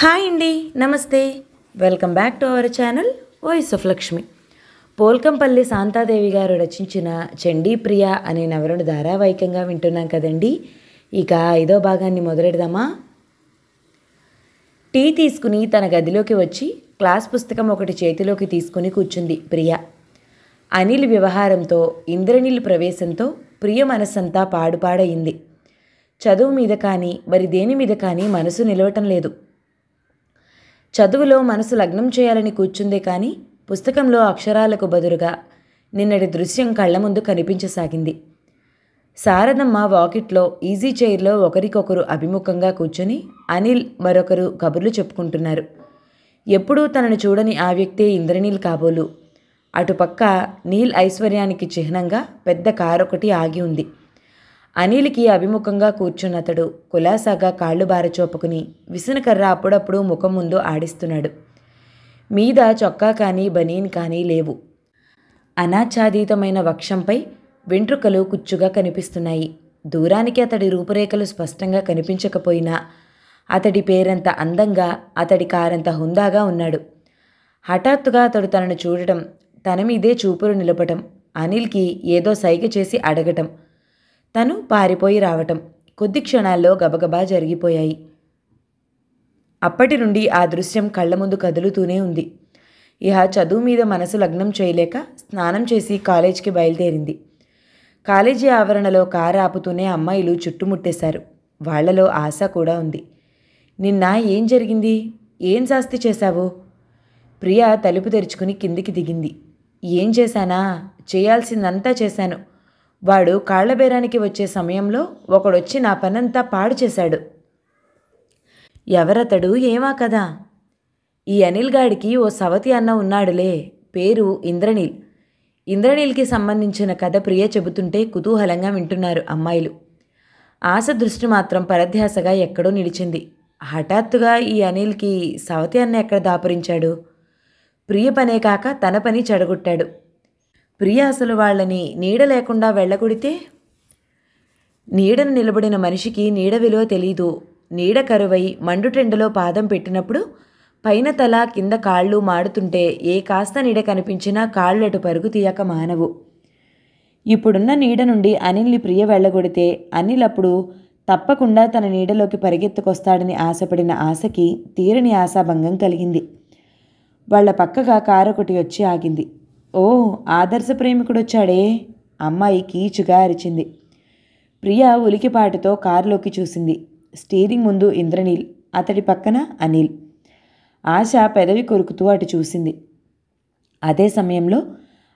Hi అండి, నమస్తే. Welcome back to our channel voice of Lakshmi. Polkampalli Shanta Devi గారు రచించిన చండీప్రియ అనే నవలను ధారావాహికంగా వింటున్నాం కదండి. ఇక 5వ భాగాన్ని మొదలెడదామా? టీ తీసుకుని తన గదిలోకి వచ్చి క్లాస్ పుస్తకం ఒకటి చేతిలోకి తీసుకుని కూర్చుంది ప్రియ. అనిల్ వ్యవహారంతో, ఇంద్రనీల్ ప్రవేశంతో ప్రియ మనస్సంతా పాడుపాడయింది. చదువు మీద కానీ మరి దేని మీద కానీ మనసు నిలవటం లేదు. చదువులో మనసు లగ్నం చేయాలని కూర్చుందే కానీ పుస్తకంలో అక్షరాలకు బదులుగా నిన్నటి దృశ్యం కళ్ల ముందు కనిపించసాగింది. శారదమ్మ వాకిట్లో ఈజీ చైర్లో ఒకరికొకరు అభిముఖంగా కూర్చొని అనిల్ మరొకరు కబుర్లు చెప్పుకుంటున్నారు. ఎప్పుడూ తనను చూడని ఆ వ్యక్తే ఇంద్రనీల్ కాబోలు. అటుపక్క నీల్ ఐశ్వర్యానికి చిహ్నంగా పెద్ద కారొకటి ఆగి ఉంది. అనిల్కి అభిముఖంగా కూర్చున్నతడు కులాసాగా కాళ్ళు బారచోపుకుని విసనకర్ర అప్పుడప్పుడు ముఖం ముందు ఆడిస్తున్నాడు. మీద చొక్కా కానీ బనీన్ కానీ లేవు. అనాచ్ఛాదీతమైన వక్షంపై వెంట్రుకలు కుచ్చుగా కనిపిస్తున్నాయి. దూరానికి అతడి రూపురేఖలు స్పష్టంగా కనిపించకపోయినా అతడి పేరంత అందంగా, అతడి కారంత హుందాగా ఉన్నాడు. హఠాత్తుగా అతడు తనను చూడటం, తన మీదే చూపులు నిలపటం, అనిల్కి ఏదో సైగ చేసి అడగటం, తను పారిపోయి రావటం కొద్ది క్షణాల్లో గబగబా జరిగిపోయాయి. అప్పటి నుండి ఆ దృశ్యం కళ్ల ముందు కదులుతూనే ఉంది. ఇహ చదువు మీద మనసు లగ్నం చేయలేక స్నానం చేసి కాలేజీకి బయలుదేరింది. కాలేజీ ఆవరణలో కారు ఆపుతూనే అమ్మాయిలు చుట్టుముట్టేశారు. వాళ్లలో ఆశ కూడా ఉంది. నిన్న ఏం జరిగింది? ఏం శాస్తి చేశావు? ప్రియ తలుపు తెరుచుకుని కిందికి దిగింది. ఏం చేశానా? చేయాల్సిందంతా చేశాను. వాడు కాళ్లబేరానికి వచ్చే సమయంలో ఒకడొచ్చి నా పనంతా పాడు చేశాడు. ఎవరతడు? ఏమా కదా? ఈ అనిల్ గాడికి ఓ సవతి అన్న ఉన్నాడులే, పేరు ఇంద్రనీల్. ఇంద్రనీల్కి సంబంధించిన కథ ప్రియ చెబుతుంటే కుతూహలంగా వింటున్నారు అమ్మాయిలు. ఆశ దృష్టి మాత్రం పరధ్యాసగా ఎక్కడో నిలిచింది. హఠాత్తుగా ఈ అనిల్కి సవతి అన్న ఎక్కడ దాపురించాడు? ప్రియ పనే కాక తన పని చెడగొట్టాడు. ప్రియ అసలు వాళ్ళని నీడ లేకుండా వెళ్ళగొడితే? నీడను నిలబడిన మనిషికి నీడ విలువ తెలీదు. నీడ కరువై మండుటెండలో పాదం పెట్టినప్పుడు పైన తల కింద కాళ్ళు మాడుతుంటే ఏ కాస్త నీడ కనిపించినా కాళ్ళటు పరుగు తీయక మానవు. ఇప్పుడున్న నీడ నుండి అనిల్ని ప్రియ వెళ్ళగొడితే అనిల్ అప్పుడు తప్పకుండా తన నీడలోకి పరిగెత్తుకొస్తాడని ఆశపడిన ఆశకి తీరని ఆశాభంగం కలిగింది. వాళ్ల పక్కగా కారొకటి వచ్చి ఆగింది. ఓ, ఆదర్శ ప్రేమికుడొచ్చాడే! అమ్మాయి కీచుగా అరిచింది. ప్రియ ఉలికిపాటుతో కారులోకి చూసింది. స్టీరింగ్ ముందు ఇంద్రనీల్, అతడి పక్కన అనిల్. ఆశ పెదవి కొరుకుతూ అటు చూసింది. అదే సమయంలో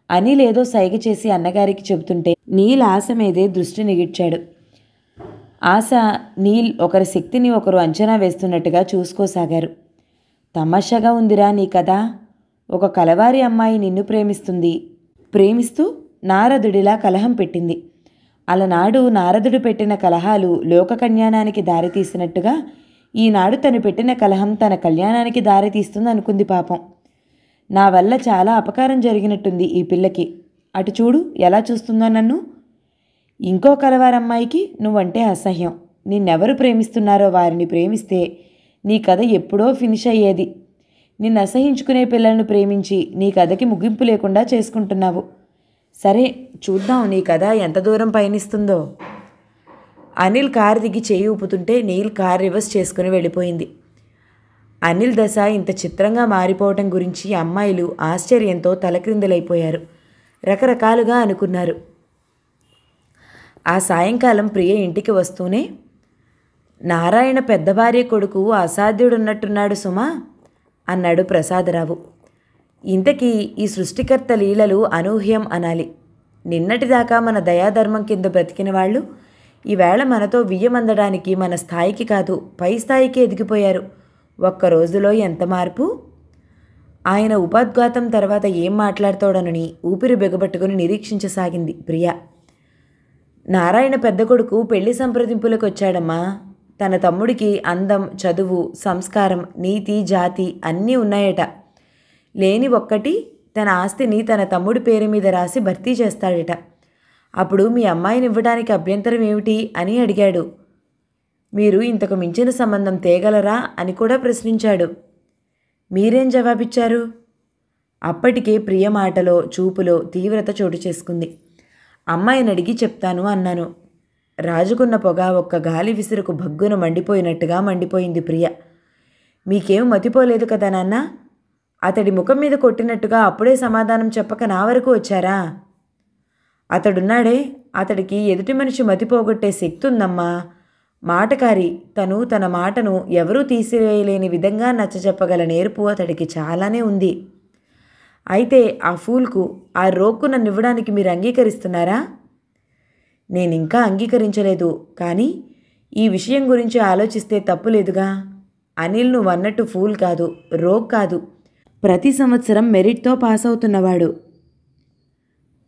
అనిల్ ఏదో సైగ చేసి అన్నగారికి చెబుతుంటే నీల్ ఆశ మీదే దృష్టి నిగిడ్చాడు. ఆశ, నీల్ ఒకరి శక్తిని ఒకరు అంచనా వేస్తున్నట్టుగా చూసుకోసాగారు. తమాషాగా ఉందిరా నీ కదా. ఒక కలవారి అమ్మాయి నిన్ను ప్రేమిస్తూ నారదుడిలా కలహం పెట్టింది. అలనాడు నారదుడు పెట్టిన కలహాలు లోక కళ్యాణానికి దారితీసినట్టుగా ఈనాడు తను పెట్టిన కలహం తన కళ్యాణానికి దారితీస్తుంది అనుకుంది పాపం. నా వల్ల చాలా అపకారం జరిగినట్టుంది ఈ పిల్లకి. అటు చూడు ఎలా చూస్తుందో నన్ను. ఇంకో కలవారమ్మాయికి నువ్వంటే అసహ్యం. నిన్నెవరు ప్రేమిస్తున్నారో వారిని ప్రేమిస్తే నీ కథ ఎప్పుడో ఫినిష్ అయ్యేది. నిన్ను అసహించుకునే పిల్లలను ప్రేమించి నీ కథకి ముగింపు లేకుండా చేసుకుంటున్నావు. సరే, చూద్దాం నీ కథ ఎంత దూరం పయనిస్తుందో. అనిల్ కారు దిగి చేయి ఊపుతుంటే నీల్ కార్ రివర్స్ చేసుకుని వెళ్ళిపోయింది. అనిల్ దశ ఇంత చిత్రంగా మారిపోవటం గురించి అమ్మాయిలు ఆశ్చర్యంతో తలక్రిందులైపోయారు. రకరకాలుగా అనుకున్నారు. ఆ సాయంకాలం ప్రియ ఇంటికి వస్తూనే, నారాయణ పెద్ద భార్య కొడుకు అసాధ్యుడున్నట్టున్నాడు సుమా అన్నాడు ప్రసాదరావు. ఇంతకీ ఈ సృష్టికర్త లీలలు అనూహ్యం అనాలి. నిన్నటిదాకా మన దయాధర్మం కింద బ్రతికిన వాళ్ళు ఈవేళ మనతో వియ్యమందడానికి మన స్థాయికి కాదు పై స్థాయికి ఎదిగిపోయారు. ఒక్క రోజులో ఎంత మార్పు! ఆయన ఉపోద్ఘాతం తర్వాత ఏం మాట్లాడతాడోనని ఊపిరి బిగబట్టుకుని నిరీక్షించసాగింది ప్రియ. నారాయణ పెద్ద కొడుకు పెళ్లి సంప్రదింపులకు వచ్చాడమ్మా. తన తమ్ముడికి అందం, చదువు, సంస్కారం, నీతి, జాతి అన్నీ ఉన్నాయట. లేని ఒక్కటి తన ఆస్తిని తన తమ్ముడి పేరు మీద రాసి భర్తీ చేస్తాడట. అప్పుడు మీ అమ్మాయిని ఇవ్వడానికి అభ్యంతరం ఏమిటి అని అడిగాడు. మీరు ఇంతకు మించిన సంబంధం తేగలరా అని కూడా ప్రశ్నించాడు. మీరేం జవాబిచ్చారు? అప్పటికే ప్రియ మాటలో చూపులో తీవ్రత చోటు చేసుకుంది. అమ్మాయిని అడిగి చెప్తాను అన్నాను. రాజుకున్న పొగ ఒక్క గాలి విసురుకు భగ్గున మండిపోయినట్టుగా మండిపోయింది ప్రియ. మీకేం మతిపోలేదు కదా నాన్న? అతడి ముఖం మీద కొట్టినట్టుగా అప్పుడే సమాధానం చెప్పక నా వరకు వచ్చారా? అతడున్నాడే, అతడికి ఎదుటి మనిషి మతిపోగొట్టే శక్తి ఉందమ్మా. మాటకారి. తన మాటను ఎవరూ తీసివేయలేని విధంగా నచ్చజెప్పగల నేర్పు అతడికి చాలానే ఉంది. అయితే ఆ ఫూల్కు, ఆ రోక్కు నన్నివ్వడానికి మీరు అంగీకరిస్తున్నారా? నేనింకా అంగీకరించలేదు, కానీ ఈ విషయం గురించి ఆలోచిస్తే తప్పులేదుగా. అనిల్ నువ్వన్నట్టు ఫూల్ కాదు, రోగ్ కాదు. ప్రతి సంవత్సరం మెరిట్తో పాస్ అవుతున్నవాడు.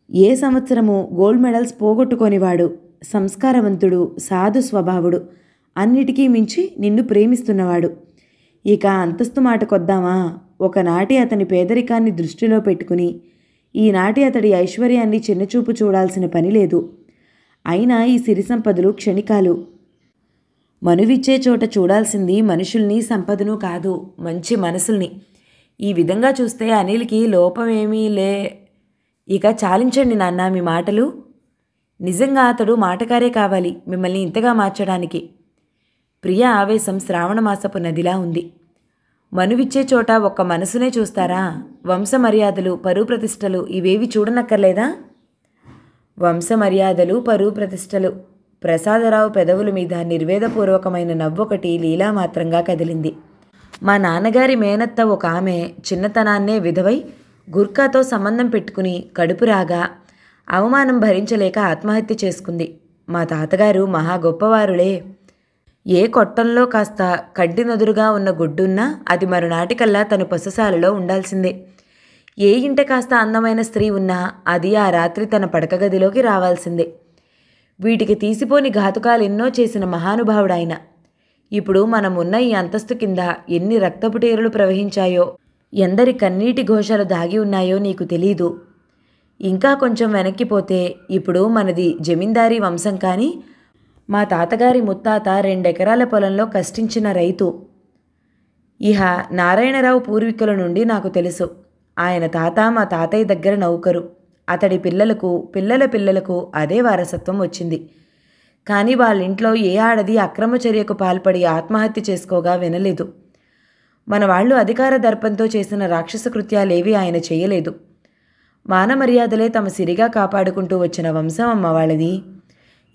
ఏ సంవత్సరము గోల్డ్ మెడల్స్ పోగొట్టుకొనివాడు. సంస్కారవంతుడు, సాధు స్వభావుడు. అన్నిటికీ మించి నిన్ను ప్రేమిస్తున్నవాడు. ఇక అంతస్తు మాటకొద్దామా? ఒకనాటి అతని పేదరికాన్ని దృష్టిలో పెట్టుకుని ఈనాటి అతడి ఐశ్వర్యాన్ని చిన్నచూపు చూడాల్సిన పని లేదు. అయినా ఈ సిరి సంపదలు క్షణికాలు. మనువిచ్చే చోట చూడాల్సింది మనుషుల్ని, సంపదను కాదు, మంచి మనసుల్ని. ఈ విధంగా చూస్తే అనిల్కి లోపమేమీ లే. ఇక చాలించండి నాన్న మీ మాటలు. నిజంగా అతడు మాటకారే కావాలి మిమ్మల్ని ఇంతగా మార్చడానికి. ప్రియ ఆవేశం శ్రావణమాసపు నదిలా ఉంది. మనువిచ్చే చోట ఒక్క మనసునే చూస్తారా? వంశమర్యాదలు, పరువు ప్రతిష్టలు ఇవేవి చూడనక్కర్లేదా? వంశమర్యాదలు, పరువు ప్రతిష్టలు. ప్రసాదరావు పెదవుల మీద నిర్వేదపూర్వకమైన నవ్వొకటి లీలామాత్రంగా కదిలింది. మా నాన్నగారి మేనత్త ఒక ఆమె చిన్నతనాన్నే విధవై గుర్కాతో సంబంధం పెట్టుకుని కడుపు రాగా అవమానం భరించలేక ఆత్మహత్య చేసుకుంది. మా తాతగారు మహా గొప్పవారులే. ఏ కొట్టంలో కాస్త కంటినదురుగా ఉన్న గుడ్డున్నా అది మరునాటికల్లా తను పసుసాలలో ఉండాల్సిందే. ఏ ఇంట కాస్త అందమైన స్త్రీ ఉన్నా అది ఆ రాత్రి తన పడకగదిలోకి రావాల్సిందే. వీటికి తీసిపోని ఘాతుకాలెన్నో చేసిన మహానుభావుడాయన. ఇప్పుడు మనం ఉన్న ఈ అంతస్తు కింద ఎన్ని రక్తపుటేరులు ప్రవహించాయో, ఎందరి కన్నీటి ఘోషలు దాగి ఉన్నాయో నీకు తెలీదు. ఇంకా కొంచెం వెనక్కిపోతే ఇప్పుడు మనది జమీందారీ వంశం, కానీ మా తాతగారి ముత్తాత 2 ఎకరాల పొలంలో కష్టించిన రైతు. ఇహ నారాయణరావు పూర్వీకుల నుండి నాకు తెలుసు. ఆయన తాత మా తాతయ్య దగ్గర నౌకరు. అతడి పిల్లలకు, పిల్లల పిల్లలకు అదే వారసత్వం వచ్చింది. కానీ వాళ్ళింట్లో ఏ ఆడది అక్రమ చర్యకు పాల్పడి ఆత్మహత్య చేసుకోగా వినలేదు. మన వాళ్ళు అధికార దర్పంతో చేసిన రాక్షస కృత్యాలేవి ఆయన చేయలేదు. మానమర్యాదలే తమ సిరిగా కాపాడుకుంటూ వచ్చిన వంశం అమ్మ వాళ్ళది.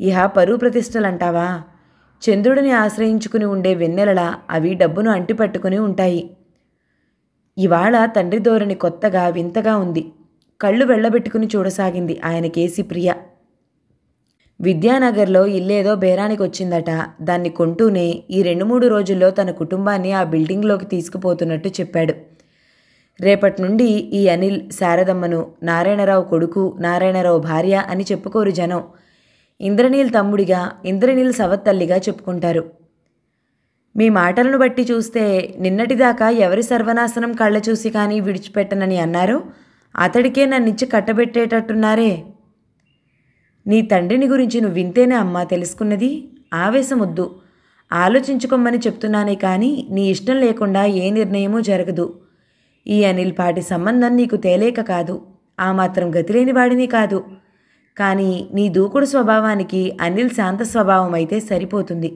ఇహ పరువు ప్రతిష్టలంటావా? చంద్రుడిని ఆశ్రయించుకుని ఉండే వెన్నెలలా అవి డబ్బును అంటిపట్టుకుని ఉంటాయి. ఇవాళ తండ్రి ధోరణి కొత్తగా వింతగా ఉంది. కళ్ళు వెళ్ళబెట్టుకుని చూడసాగింది ఆయన కేసి ప్రియ. విద్యానగర్లో ఇల్లేదో బేరానికి వచ్చిందట. దాన్ని కొంటూనే ఈ 2-3 రోజుల్లో తన కుటుంబాన్ని ఆ బిల్డింగ్లోకి తీసుకుపోతున్నట్టు చెప్పాడు. రేపటి నుండి ఈ అనిల్ శారదమ్మను నారాయణరావు కొడుకు, నారాయణరావు భార్య అని చెప్పుకోరు జనం. ఇంద్రనీల్ తమ్ముడిగా, ఇంద్రనీల్ సవత్తల్లిగా చెప్పుకుంటారు. మీ మాటలను బట్టి చూస్తే నిన్నటిదాకా ఎవరి సర్వనాశనం కళ్ళ చూసి కానీ విడిచిపెట్టనని అన్నారో అతడికే నన్నిచ్చి కట్టబెట్టేటట్టున్నారే. నీ తండ్రిని గురించి నువ్వు వింతేనే అమ్మా తెలుసుకున్నది. ఆవేశమొద్దు, ఆలోచించుకోమని చెప్తున్నానే కానీ నీ ఇష్టం లేకుండా ఏ నిర్ణయమూ జరగదు. ఈ అనిల్ పాటి సంబంధం నీకు తేలేక కాదు, ఆ మాత్రం గతిలేని వాడిని కాదు. కానీ నీ దూకుడు స్వభావానికి అనిల్ శాంత స్వభావం అయితే సరిపోతుంది.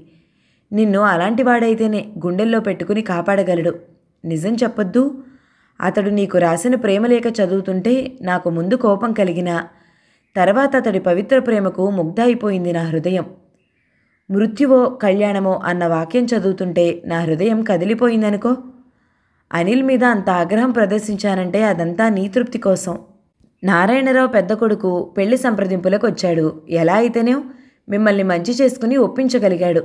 నిన్ను అలాంటి వాడైతేనే గుండెల్లో పెట్టుకుని కాపాడగలడు. నిజం చెప్పొద్దు, అతడు నీకు రాసిన ప్రేమలేఖ చదువుతుంటే నాకు ముందు కోపం కలిగినా తర్వాత అతడి పవిత్ర ప్రేమకు ముగ్ధ అయిపోయింది నా హృదయం. మృత్యువో కళ్యాణమో అన్న వాక్యం చదువుతుంటే నా హృదయం కదిలిపోయిందనుకో. అనిల్ మీద అంత ఆగ్రహం ప్రదర్శించానంటే అదంతా నీ తృప్తి కోసం. నారాయణరావు పెద్ద కొడుకు పెళ్లి సంప్రదింపులకు వచ్చాడు. ఎలా అయితేనే మిమ్మల్ని మంచి చేసుకుని ఒప్పించగలిగాడు.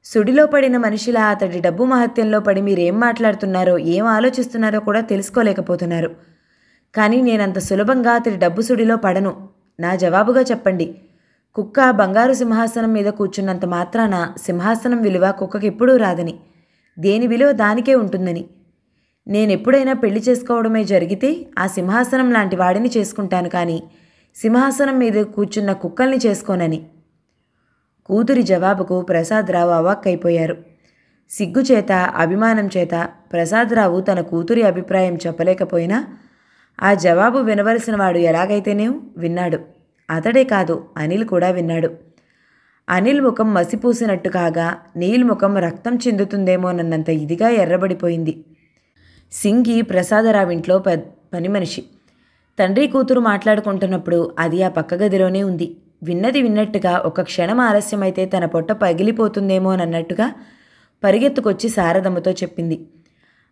సుడిలో పడిన మనిషిలా అతడి డబ్బు మహత్యంలో పడి మీరేం మాట్లాడుతున్నారో, ఏం ఆలోచిస్తున్నారో కూడా తెలుసుకోలేకపోతున్నారు. కానీ నేనంత సులభంగా అతడి డబ్బు సుడిలో పడను. నా జవాబుగా చెప్పండి. కుక్క బంగారు సింహాసనం మీద కూర్చున్నంత మాత్రాన సింహాసనం విలువ కుక్కకెప్పుడూ రాదని, దేని విలువ దానికే ఉంటుందని. నేనెప్పుడైనా పెళ్లి చేసుకోవడమే జరిగితే ఆ సింహాసనం లాంటి వాడిని చేసుకుంటాను, కానీ సింహాసనం మీద కూర్చున్న కుక్కల్ని చేసుకోనని. కూతురి జవాబుకు ప్రసాదరావు అవాక్కైపోయారు. సిగ్గుచేత అభిమానం చేత ప్రసాదరావు తన కూతురి అభిప్రాయం చెప్పలేకపోయినా ఆ జవాబు వినవలసిన వాడు ఎలాగైతేనేం విన్నాడు. అతడే కాదు, అనిల్ కూడా విన్నాడు. అనిల్ ముఖం మసిపూసినట్టు కాగా నీల్ ముఖం రక్తం చిందుతుందేమోనన్నంత ఇదిగా ఎర్రబడిపోయింది. సింగి ప్రసాదరావు ఇంట్లో పని మనిషి. తండ్రి కూతురు మాట్లాడుకుంటున్నప్పుడు అది ఆ పక్క గదిలోనే ఉంది. విన్నది విన్నట్టుగా ఒక క్షణం ఆలస్యమైతే తన పొట్ట పగిలిపోతుందేమోనన్నట్టుగా పరిగెత్తుకొచ్చి శారదమ్మతో చెప్పింది.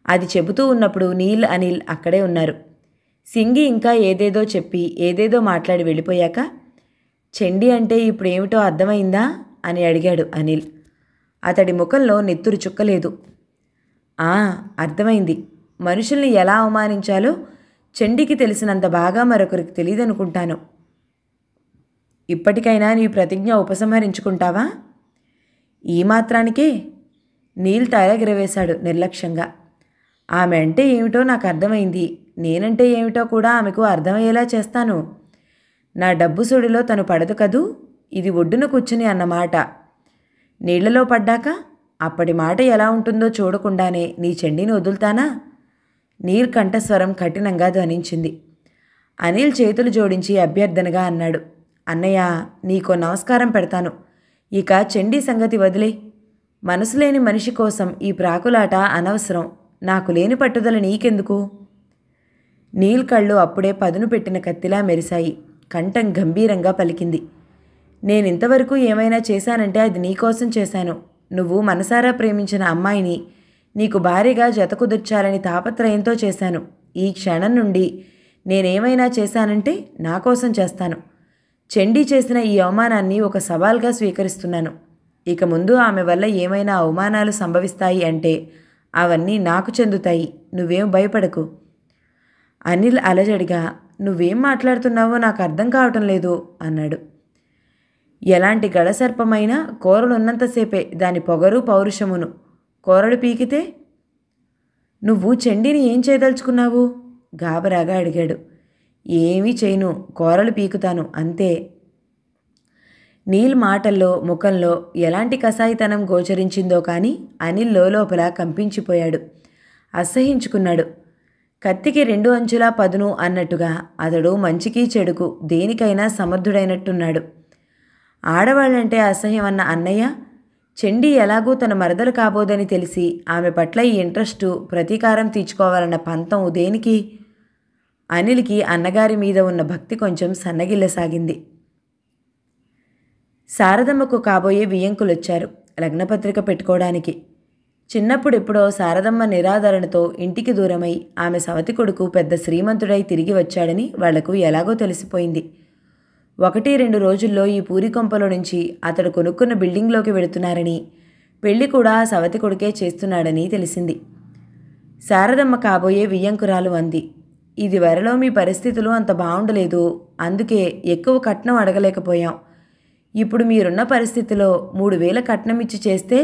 అది చెబుతూ ఉన్నప్పుడు నీల్ అనిల్ అక్కడే ఉన్నారు. సింగి ఇంకా ఏదేదో చెప్పి ఏదేదో మాట్లాడి వెళ్ళిపోయాక, చెండి అంటే ఇప్పుడు ఏమిటో అర్థమైందా అని అడిగాడు అనిల్. అతడి ముఖంలో నెత్తురు చుక్కలేదు. అర్థమైంది. మనుషుల్ని ఎలా అవమానించాలో చెండికి తెలిసినంత బాగా మరొకరికి తెలియదనుకుంటాను. ఇప్పటికైనా నీ ప్రతిజ్ఞ ఉపసంహరించుకుంటావా? ఈ మాత్రానికే? నీల్ తలగిరవేశాడు నిర్లక్ష్యంగా. ఆమె అంటే ఏమిటో నాకు అర్థమైంది. నేనంటే ఏమిటో కూడా ఆమెకు అర్థమయ్యేలా చేస్తాను. నా డబ్బు సుడిలో తను పడదు కదూ. ఇది ఒడ్డున కూర్చుని అన్నమాట. నీళ్లలో పడ్డాక అప్పటి మాట ఎలా ఉంటుందో చూడకుండానే నీ చెండిని వదులుతానా? నీల్ కంఠస్వరం కఠినంగా ధ్వనించింది. అనిల్ చేతులు జోడించి అభ్యర్థనగా అన్నాడు. అన్నయ్య, నీకో నమస్కారం పెడతాను. ఇక చెండి సంగతి వదిలే. మనసు లేని మనిషి కోసం ఈ ప్రాకులాట అనవసరం. నాకు లేని పట్టుదల నీకెందుకు? నీల్ కళ్ళు అప్పుడే పదును పెట్టిన కత్తిలా మెరిశాయి. కంఠం గంభీరంగా పలికింది. నేనింతవరకు ఏమైనా చేశానంటే అది నీకోసం చేశాను. నువ్వు మనసారా ప్రేమించిన అమ్మాయిని నీకు భారీగా జతకుదుర్చాలని తాపత్రయంతో చేశాను. ఈ క్షణం నుండి నేనేమైనా చేశానంటే నా కోసం చేస్తాను. చెండి చేసిన ఈ అవమానాన్ని ఒక సవాల్గా స్వీకరిస్తున్నాను. ఇక ముందు ఆమె వల్ల ఏమైనా అవమానాలు సంభవిస్తాయి అంటే అవన్నీ నాకు చెందుతాయి. నువ్వేం భయపడకు. అనిల్ అలజడిగా, నువ్వేం మాట్లాడుతున్నావో నాకు అర్థం కావటం లేదు అన్నాడు. ఎలాంటి గడసర్పమైనా కోరలున్నంతసేపే దాని పొగరు పౌరుషమును. కోరలు పీకితే? నువ్వు చెండిని ఏం చేయదలుచుకున్నావు? గాబరాగా అడిగాడు. ఏమీ చేయను, కోరలు పీకుతాను అంతే. నీల్ మాటల్లో ముఖంలో ఎలాంటి కసాయితనం గోచరించిందో కానీ అనిల్ లోపల కంపించిపోయాడు. అసహించుకున్నాడు. కత్తికి 2 అంచులా పదును అన్నట్టుగా అతడు మంచికి చెడుకు దేనికైనా సమర్థుడైనట్టున్నాడు. ఆడవాళ్ళంటే అసహ్యం అన్న అన్నయ్య చెండి ఎలాగూ తన మరదలు కాబోదని తెలిసి ఆమె పట్ల ఈ ఇంట్రెస్టు, ప్రతీకారం తీర్చుకోవాలన్న పంతం దేనికి? అనిల్కి అన్నగారి మీద ఉన్న భక్తి కొంచెం సన్నగిల్లసాగింది. శారదమ్మకు కాబోయే వియ్యంకులొచ్చారు లగ్నపత్రిక పెట్టుకోవడానికి. చిన్నప్పుడెప్పుడో శారదమ్మ నిరాదరణతో ఇంటికి దూరమై ఆమె సవతి కొడుకు పెద్ద శ్రీమంతుడై తిరిగి వచ్చాడని వాళ్లకు ఎలాగో తెలిసిపోయింది. 1-2 రోజుల్లో ఈ పూరికొంపలో నుంచి అతడు కొనుక్కున్న బిల్డింగ్లోకి వెళుతున్నారని, పెళ్లి కూడా ఆ సవతి కొడుకే చేస్తున్నాడని తెలిసింది. శారదమ్మ కాబోయే వియ్యంకురాలు అంది. ఇది వరలో మీ పరిస్థితులు అంత బాగుండలేదు, అందుకే ఎక్కువ కట్నం అడగలేకపోయాం. ఇప్పుడు మీరున్న పరిస్థితిలో 3,000 కట్నం ఇచ్చి చేస్తే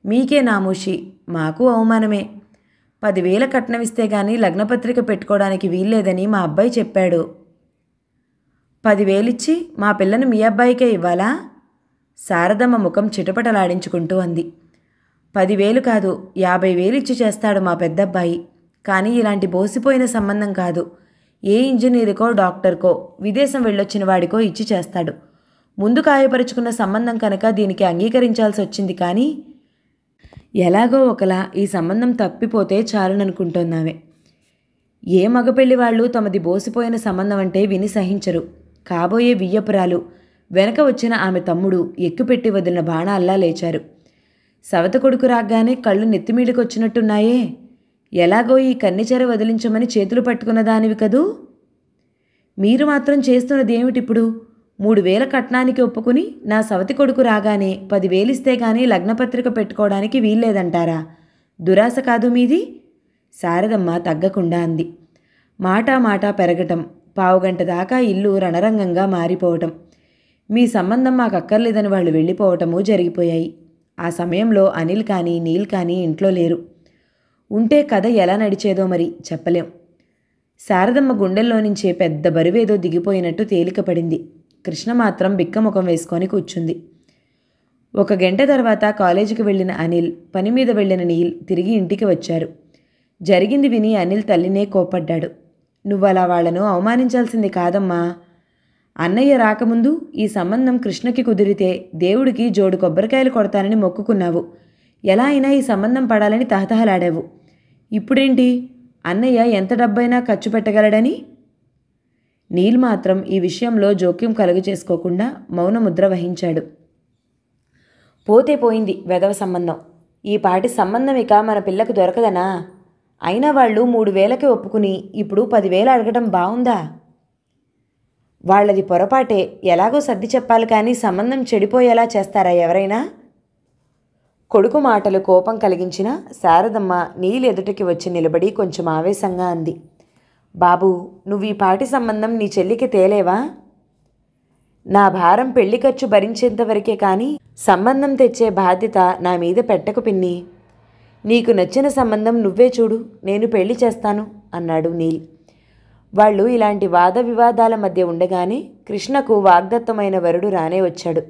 మీకే నామూషి, మాకు అవమానమే. 10,000 కట్నం ఇస్తే గానీ లగ్నపత్రిక పెట్టుకోవడానికి వీల్లేదని మా అబ్బాయి చెప్పాడు. 10,000 ఇచ్చి మా పిల్లను మీ అబ్బాయికే ఇవ్వాలా? శారదమ్మ ముఖం చిటపటలాడించుకుంటూ అంది. 10,000 కాదు, 50,000 ఇచ్చి చేస్తాడు మా పెద్దబ్బాయి. కానీ ఇలాంటి బోసిపోయిన సంబంధం కాదు. ఏ ఇంజనీరుకో డాక్టర్కో విదేశం వెళ్ళొచ్చిన వాడికో ఇచ్చి చేస్తాడు. ముందు కాయపరుచుకున్న సంబంధం కనుక దీనికి అంగీకరించాల్సి వచ్చింది. కానీ ఎలాగో ఒకలా ఈ సంబంధం తప్పిపోతే చాలుననుకుంటోందామె. ఏ మగపెళ్లి వాళ్ళు తమది బోసిపోయిన సంబంధం అంటే విని సహించరు. కాబోయే వియ్యపురాలు వెనక వచ్చిన ఆమె తమ్ముడు ఎక్కుపెట్టి వదిలిన బాణాల్లా లేచారు. సవత కొడుకు రాగానే కళ్ళు నెత్తిమీడికొచ్చినట్టున్నాయే. ఎలాగో ఈ కన్నెచెర వదిలించమని చేతులు పట్టుకున్న దానివి కదూ. మీరు మాత్రం చేస్తున్నదేమిటిప్పుడు? 3,000 కట్నానికి ఒప్పుకుని నా సవతి కొడుకు రాగానే 10,000 ఇస్తే గానీ లగ్నపత్రిక పెట్టుకోవడానికి వీల్లేదంటారా? దురాశ కాదు మీది? శారదమ్మ తగ్గకుండా అంది. మాట పెరగటం, పావుగంట దాకా ఇల్లు రణరంగంగా మారిపోవటం, మీ సంబంధం మాకక్కర్లేదని వాళ్ళు వెళ్ళిపోవటమూ జరిగిపోయాయి. ఆ సమయంలో అనిల్ కానీ నీల్ కానీ ఇంట్లో లేరు. ఉంటే కథ ఎలా నడిచేదో మరి చెప్పలేం. శారదమ్మ గుండెల్లో నుంచే పెద్ద బరువేదో దిగిపోయినట్టు తేలికపడింది. కృష్ణ మాత్రం బిక్కముఖం వేసుకొని కూర్చుంది. 1 గంట తర్వాత కాలేజీకి వెళ్ళిన అనిల్, పని మీద వెళ్ళిన నీల్ తిరిగి ఇంటికి వచ్చారు. జరిగింది విని అనిల్ తల్లినే కోప్పడ్డాడు. నువ్వలా వాళ్లను అవమానించాల్సింది కాదమ్మా. అన్నయ్య రాకముందు ఈ సంబంధం కృష్ణకి కుదిరితే దేవుడికి జోడు కొబ్బరికాయలు కొడతానని మొక్కుకున్నావు. ఎలా అయినా ఈ సంబంధం పడాలని తహతహలాడావు. ఇప్పుడేంటి, అన్నయ్య ఎంత డబ్బైనా ఖర్చు పెట్టగలడని? నీల్ మాత్రం ఈ విషయంలో జోక్యం కలుగు చేసుకోకుండా మౌనముద్ర వహించాడు. పోతే పోయింది వెధవ సంబంధం. ఈ పాటి సంబంధం ఇక మన పిల్లకు దొరకదనా? అయినా వాళ్ళు 3,000కి ఒప్పుకుని ఇప్పుడు 10,000 అడగడం బావుందా? వాళ్ళది పొరపాటే, ఎలాగో సర్ది చెప్పాలి కానీ సంబంధం చెడిపోయేలా చేస్తారా ఎవరైనా? కొడుకు మాటలు కోపం కలిగించిన శారదమ్మ నీల్ ఎదుటికి వచ్చి నిలబడి కొంచెం ఆవేశంగా అంది. బాబూ, నువ్వు ఈ పాటి సంబంధం నీ చెల్లికి తేలేవా? నా భారం పెళ్లి ఖర్చు భరించేంతవరకే కానీ సంబంధం తెచ్చే బాధ్యత నా మీద పెట్టకు పిన్ని. నీకు నచ్చిన సంబంధం నువ్వే చూడు, నేను పెళ్లి చేస్తాను అన్నాడు నీల్. వాళ్ళు ఇలాంటి వాద వివాదాల మధ్య ఉండగానే కృష్ణకు వాగ్దత్తమైన వరుడు రానే వచ్చాడు.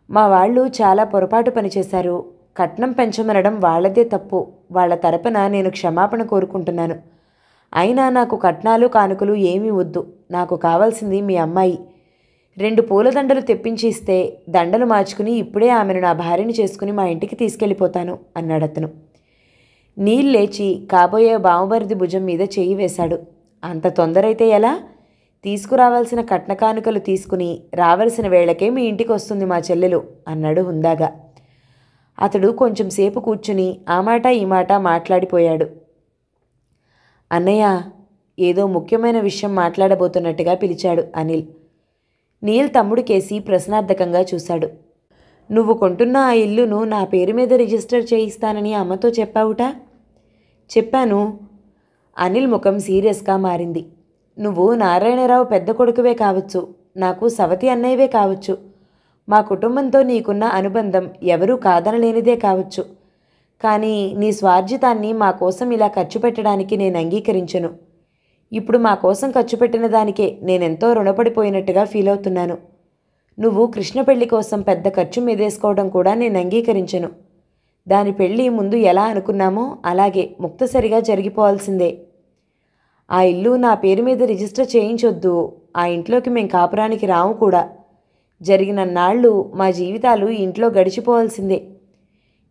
మా వాళ్ళు చాలా పొరపాటు పనిచేశారు. కట్నం పెంచమనడం వాళ్లదే తప్పు. వాళ్ల తరపున నేను క్షమాపణ కోరుకుంటున్నాను. అయినా నాకు కట్నాలు కానుకలు ఏమీ వద్దు. నాకు కావాల్సింది మీ అమ్మాయి. 2 పూలదండలు తెప్పించి ఇస్తే దండలు మార్చుకుని ఇప్పుడే ఆమెను నా భార్యని చేసుకుని మా ఇంటికి తీసుకెళ్ళిపోతాను అన్నాడతను. నీల్ లేచి కాబోయే బావమరిది భుజం మీద చెయ్యి వేశాడు. అంత తొందరైతే ఎలా? తీసుకురావాల్సిన కట్న కానుకలు తీసుకుని రావలసిన వేళకే మీ ఇంటికి వస్తుంది మా చెల్లెలు అన్నాడు హుందాగా. అతడు కొంచెం సేపు కూర్చుని ఆ మాట ఈ మాట మాట్లాడిపోయాడు. అన్నయ్య, ఏదో ముఖ్యమైన విషయం మాట్లాడబోతున్నట్టుగా పిలిచాడు అనిల్. నీల్ తమ్ముడు కేసి ప్రశ్నార్థకంగా చూశాడు. నువ్వు కొంటున్న ఆ ఇల్లును నా పేరు మీద రిజిస్టర్ చేయిస్తానని అమ్మతో చెప్పావుట? చెప్పాను. అనిల్ ముఖం సీరియస్గా మారింది. నువ్వు నారాయణరావు పెద్ద కొడుకువే కావచ్చు, నాకు సవతి అన్నయ్యవే కావచ్చు. మా కుటుంబంతో నీకున్న అనుబంధం ఎవరూ కాదనలేనిదే కావచ్చు. కానీ నీ స్వార్జితాన్ని మా కోసం ఇలా ఖర్చు పెట్టడానికి నేను అంగీకరించను. ఇప్పుడు మా కోసం ఖర్చు పెట్టిన దానికే నేనెంతో రుణపడిపోయినట్టుగా ఫీల్ అవుతున్నాను. నువ్వు కృష్ణ పెళ్లి కోసం పెద్ద ఖర్చు మీదేసుకోవడం కూడా నేను అంగీకరించను. దాని పెళ్ళి ముందు ఎలా అనుకున్నామో అలాగే ముక్తసరిగా జరిగిపోవాల్సిందే. ఆ ఇల్లు నా పేరు మీద రిజిస్టర్ చేయించొద్దు. ఆ ఇంట్లోకి మేం కాపురానికి రాము కూడా. జరిగిన నాళ్ళు మా జీవితాలు ఈ ఇంట్లో గడిచిపోవాల్సిందే.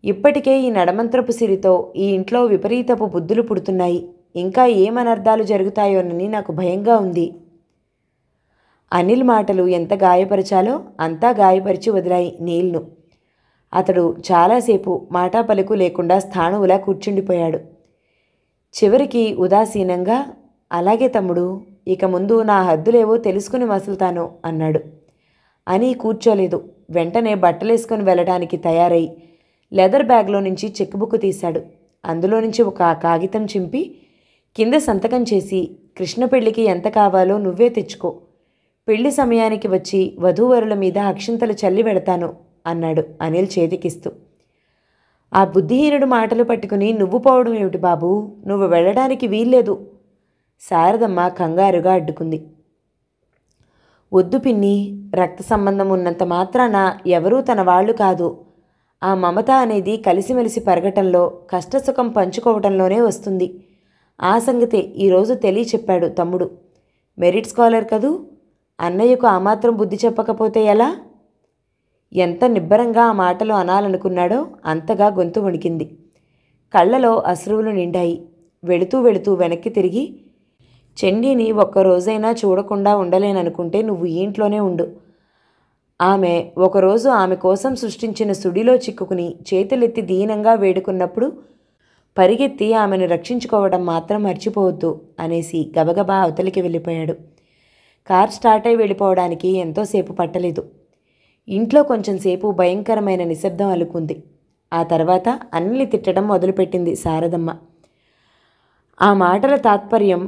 ఇప్పటికే ఈ నడమంత్రపు సిరితో ఈ ఇంట్లో విపరీతపు బుద్ధులు పుడుతున్నాయి. ఇంకా ఏమనర్థాలు జరుగుతాయోనని నాకు భయంగా ఉంది. అనిల్ మాటలు ఎంత గాయపరిచాలో అంతా గాయపరిచి వదిలాయి నీల్ను. అతడు చాలాసేపు మాటా పలుకు లేకుండా స్థాణువులా కూర్చుండిపోయాడు. చివరికి ఉదాసీనంగా, అలాగే తమ్ముడు, ఇక ముందు నా హద్దులేవో తెలుసుకుని మసులుతాను అన్నాడు. అని కూర్చోలేదు. వెంటనే బట్టలేసుకుని వెళ్ళడానికి తయారై లెదర్ బ్యాగ్లో నుంచి చెక్ బుక్ తీశాడు. అందులో నుంచి ఒక కాగితం చింపి కింద సంతకం చేసి, కృష్ణ పెళ్లికి ఎంత కావాలో నువ్వే తెచ్చుకో. పెళ్లి సమయానికి వచ్చి వధూవరుల మీద అక్షింతలు చల్లి వెడతాను అన్నాడు అనిల్ చేతికిస్తూ. ఆ బుద్ధిహీనుడు మాటలు పట్టుకుని నువ్వు పోవడం ఏమిటి బాబూ? నువ్వు వెళ్ళడానికి వీల్లేదు. శారదమ్మ కంగారుగా అడ్డుకుంది. వద్దు పిన్ని, రక్త సంబంధం ఉన్నంత మాత్రాన ఎవరూ తన వాళ్ళు కాదు. ఆ మమత అనేది కలిసిమెలిసి పెరగటంలో, కష్టసుఖం పంచుకోవటంలోనే వస్తుంది. ఆ సంగతే ఈరోజు చెప్పాడు తమ్ముడు. మెరిట్ స్కాలర్ కదూ. అన్నయ్యకు ఆ మాత్రం బుద్ధి చెప్పకపోతే ఎలా? ఎంత నిబ్బరంగా ఆ మాటలు అనాలనుకున్నాడో అంతగా గొంతు వణికింది. కళ్ళలో అశ్రువులు నిండాయి. వెళుతూ వెళుతూ వెనక్కి తిరిగి, చెండీని ఒక్కరోజైనా చూడకుండా ఉండలేననుకుంటే నువ్వు ఈ ఇంట్లోనే ఉండు. ఒకరోజు ఆమె కోసం సృష్టించిన సుడిలో చిక్కుకుని చేతులెత్తి దీనంగా వేడుకున్నప్పుడు పరిగెత్తి ఆమెను రక్షించుకోవడం మాత్రం మర్చిపోవద్దు అనేసి గబగబా అవతలికి వెళ్ళిపోయాడు. కార్ స్టార్ట్ అయి వెళ్ళిపోవడానికి ఎంతోసేపు పట్టలేదు. ఇంట్లో కొంచెంసేపు భయంకరమైన నిశ్శబ్దం అలుకుంది. ఆ తర్వాత అనిల్ని తిట్టడం మొదలుపెట్టింది శారదమ్మ. ఆ మాటల తాత్పర్యం